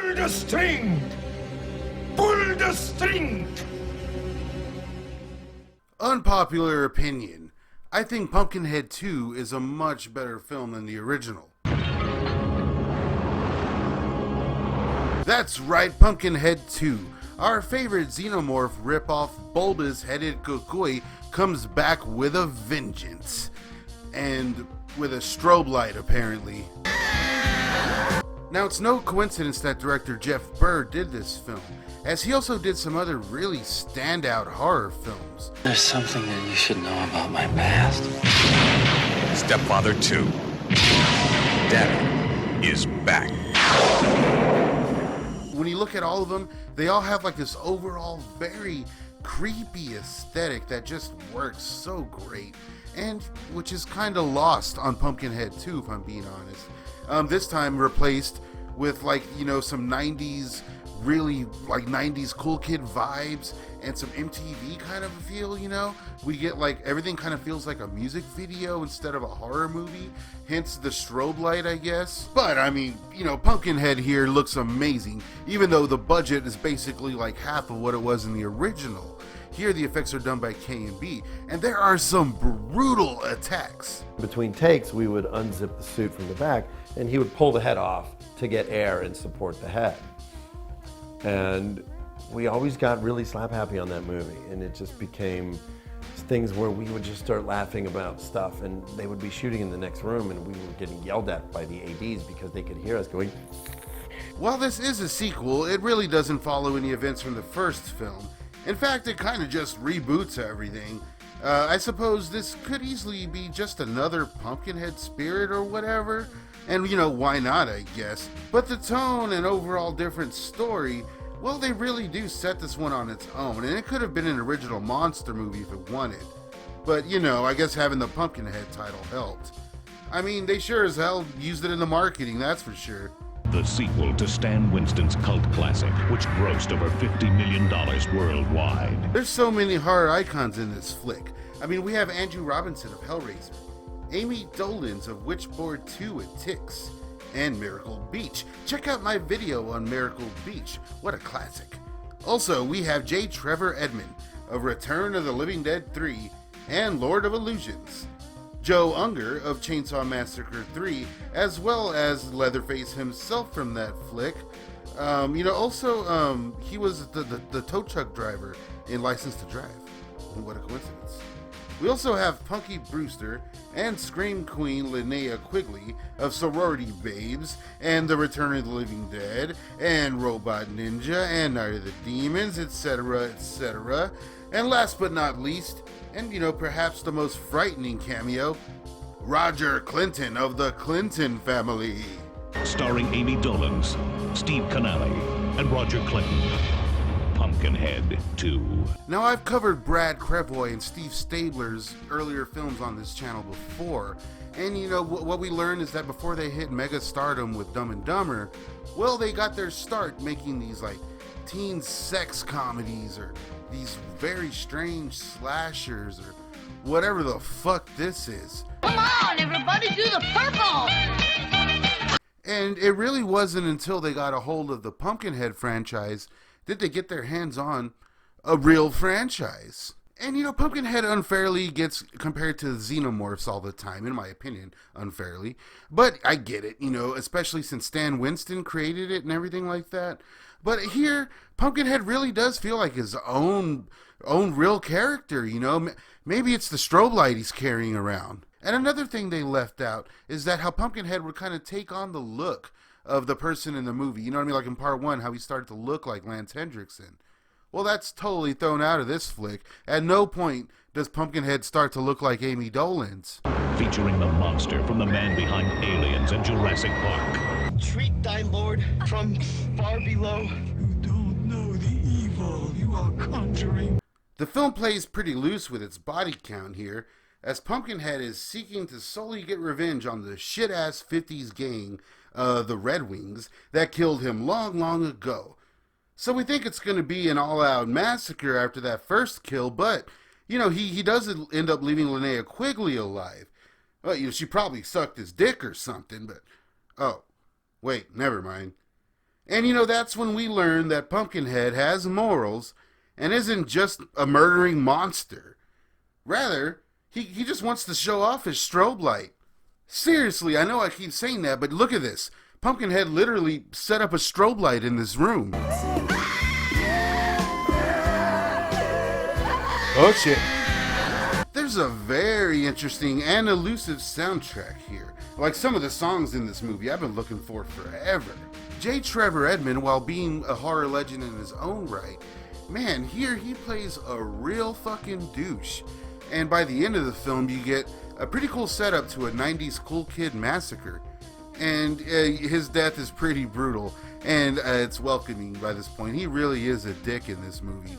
Pull the string! Pull the string! Unpopular opinion. I think Pumpkinhead 2 is a much better film than the original. That's right, Pumpkinhead 2. Our favorite xenomorph ripoff bulbous-headed Kukui comes back with a vengeance. And with a strobe light, apparently. Now, it's no coincidence that director Jeff Burr did this film, as he also did some other really standout horror films. There's something that you should know about my past. Stepfather 2. Daddy is back. When you look at all of them, they all have like this overall very creepy aesthetic that just works so great, and which is kind of lost on Pumpkinhead 2, if I'm being honest. This time replaced with like, you know, some 90s, really like 90s cool kid vibes and some MTV kind of a feel, you know? We get like, everything kind of feels like a music video instead of a horror movie, hence the strobe light, I guess. But I mean, you know, Pumpkinhead here looks amazing, even though the budget is basically like half of what it was in the original. Here the effects are done by K&B, and there are some brutal attacks. Between takes, we would unzip the suit from the back, and he would pull the head off to get air and support the head. And we always got really slap happy on that movie, and it just became things where we would just start laughing about stuff, and they would be shooting in the next room, and we were getting yelled at by the ADs because they could hear us going. While this is a sequel, it really doesn't follow any events from the first film. In fact, it kind of just reboots everything. I suppose this could easily be just another Pumpkinhead spirit or whatever, and you know, why not, I guess. But the tone and overall different story, well, they really do set this one on its own, and it could have been an original monster movie if it wanted. But you know, I guess having the Pumpkinhead title helped. I mean, they sure as hell used it in the marketing, that's for sure. The sequel to Stan Winston's cult classic, which grossed over $50 million worldwide. There's so many horror icons in this flick. I mean, we have Andrew Robinson of Hellraiser, Amy Dolenz of Witchboard 2 at Tix, and Miracle Beach. Check out my video on Miracle Beach. What a classic. Also, we have J. Trevor Edmond of Return of the Living Dead 3 and Lord of Illusions. Joe Unger of Chainsaw Massacre 3, as well as Leatherface himself from that flick. You know, also, he was the tow truck driver in License to Drive. What a coincidence. We also have Punky Brewster and Scream Queen Linnea Quigley of Sorority Babes and The Return of the Living Dead and Robot Ninja and Night of the Demons, etc., etc. And last but not least, and you know, perhaps the most frightening cameo, Roger Clinton of the Clinton family. Starring Amy Dolenz, Steve Canale, and Roger Clinton. Pumpkinhead 2. Now, I've covered Brad Crevoy and Steve Stabler's earlier films on this channel before, and you know, what we learned is that before they hit mega stardom with Dumb and Dumber, well, they got their start making these like teen sex comedies or these very strange slashers or whatever the fuck this is. Come on, everybody, do the purple! And it really wasn't until they got a hold of the Pumpkinhead franchise did they get their hands on a real franchise. And you know, Pumpkinhead unfairly gets compared to xenomorphs all the time, in my opinion, unfairly. But I get it, you know, especially since Stan Winston created it and everything like that. But here, Pumpkinhead really does feel like his own real character, you know. Maybe it's the strobe light he's carrying around. And another thing they left out is that how Pumpkinhead would kind of take on the look of the person in the movie. You know what I mean? Like in part 1, how he started to look like Lance Hendrickson. Well, that's totally thrown out of this flick. At no point does Pumpkinhead start to look like Amy Dolenz. Featuring the monster from the man behind Aliens and Jurassic Park. Treat thy lord from far below. You don't know the evil you are conjuring. The film plays pretty loose with its body count here, as Pumpkinhead is seeking to solely get revenge on the shit-ass 50s gang, the Redwings, that killed him long, long ago. So we think it's going to be an all-out massacre after that first kill, but, you know, he does end up leaving Linnea Quigley alive. Well, you know, she probably sucked his dick or something, but, oh, wait, never mind. And that's when we learn that Pumpkinhead has morals and isn't just a murdering monster. Rather, he just wants to show off his strobe light. Seriously, I know I keep saying that, but look at this. Pumpkinhead literally set up a strobe light in this room. Oh shit. There's a very interesting and elusive soundtrack here. Like some of the songs in this movie I've been looking for forever. J. Trevor Edmond, while being a horror legend in his own right, man, here he plays a real fucking douche. And by the end of the film, you get a pretty cool setup to a 90s cool kid massacre. And his death is pretty brutal, and it's welcoming by this point. He really is a dick in this movie.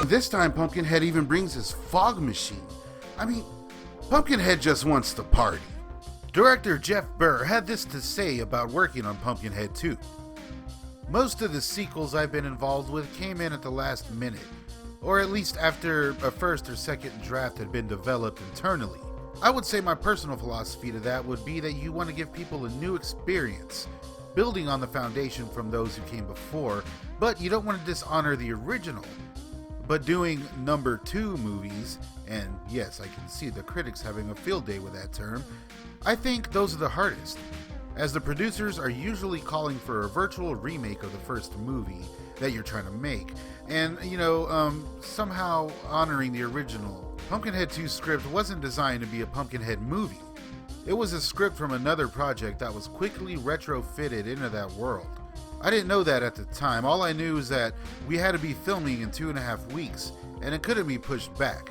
This time, Pumpkinhead even brings his fog machine. I mean, Pumpkinhead just wants to party. Director Jeff Burr had this to say about working on Pumpkinhead 2. Most of the sequels I've been involved with came in at the last minute, or at least after a first or second draft had been developed internally. I would say my personal philosophy to that would be that you want to give people a new experience, building on the foundation from those who came before, but you don't want to dishonor the original. But doing number 2 movies, and yes, I can see the critics having a field day with that term, I think those are the hardest, as the producers are usually calling for a virtual remake of the first movie that you're trying to make, and somehow honoring the original. Pumpkinhead 2's script wasn't designed to be a Pumpkinhead movie. It was a script from another project that was quickly retrofitted into that world. I didn't know that at the time. All I knew is that we had to be filming in 2.5 weeks, and it couldn't be pushed back.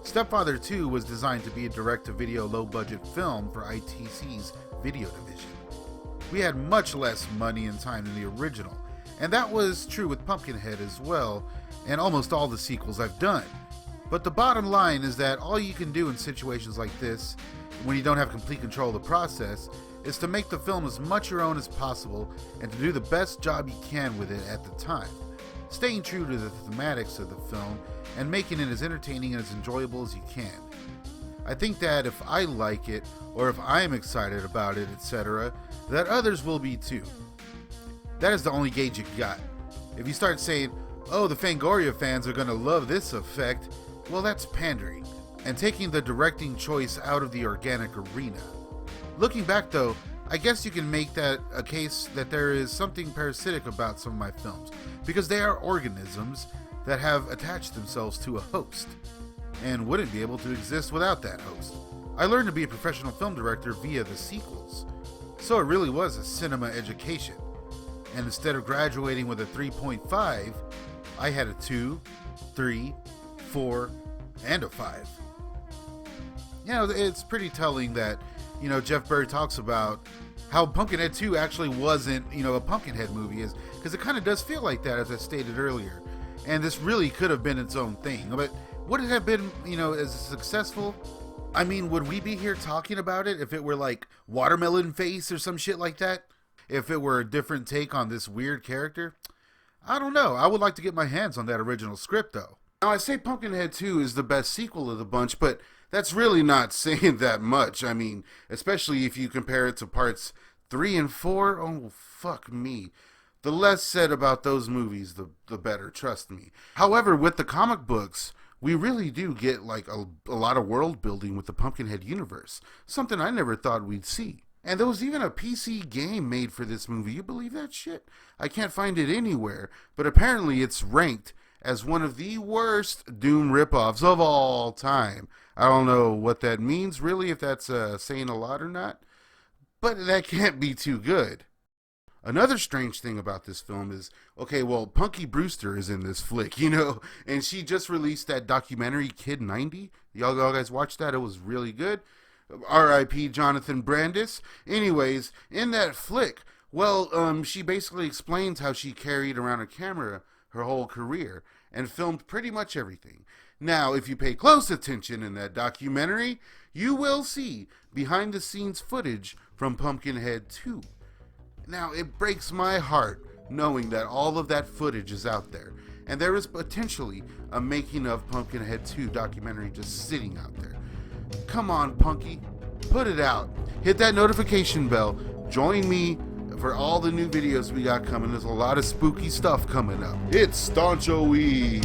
Stepfather 2 was designed to be a direct-to-video low-budget film for ITC's video division. We had much less money and time than the original, and that was true with Pumpkinhead as well, and almost all the sequels I've done. But the bottom line is that all you can do in situations like this, when you don't have complete control of the process, is to make the film as much your own as possible and to do the best job you can with it at the time, staying true to the thematics of the film and making it as entertaining and as enjoyable as you can. I think that if I like it, or if I'm excited about it, etc., that others will be too. That is the only gauge you got. If you start saying, oh, the Fangoria fans are going to love this effect, well, that's pandering and taking the directing choice out of the organic arena. Looking back though, I guess you can make that a case that there is something parasitic about some of my films, because they are organisms that have attached themselves to a host, and wouldn't be able to exist without that host. I learned to be a professional film director via the sequels, so it really was a cinema education, and instead of graduating with a 3.5, I had a 2, 3, 4, and a 5. It's pretty telling that Jeff Burr talks about how Pumpkinhead 2 actually wasn't, a Pumpkinhead movie, because it kind of does feel like that, as I stated earlier. And this really could have been its own thing. But would it have been, as successful? I mean, would we be here talking about it if it were like Watermelon Face or some shit like that? If it were a different take on this weird character? I don't know. I would like to get my hands on that original script, though. Now, I say Pumpkinhead 2 is the best sequel of the bunch, but that's really not saying that much. I mean, especially if you compare it to parts 3 and 4. Oh, fuck me. The less said about those movies, the better, trust me. However, with the comic books, we really do get like a lot of world building with the Pumpkinhead universe. Something I never thought we'd see. And there was even a PC game made for this movie. You believe that shit? I can't find it anywhere, but apparently it's ranked as one of the worst Doom ripoffs of all time. I don't know what that means, really, if that's saying a lot or not, but that can't be too good. Another strange thing about this film is, okay, well, Punky Brewster is in this flick, and she just released that documentary, Kid 90. Y'all guys watch that? It was really good. R.I.P. Jonathan Brandis. Anyways, in that flick, well, she basically explains how she carried around a camera her whole career and filmed pretty much everything. Now, if you pay close attention in that documentary, you will see behind-the-scenes footage from Pumpkinhead 2. Now, it breaks my heart knowing that all of that footage is out there, and there is potentially a making of Pumpkinhead 2 documentary just sitting out there. Come on, Punky. Put it out. Hit that notification bell. Join me for all the new videos we got coming. There's a lot of spooky stuff coming up. It's Stauncho-y.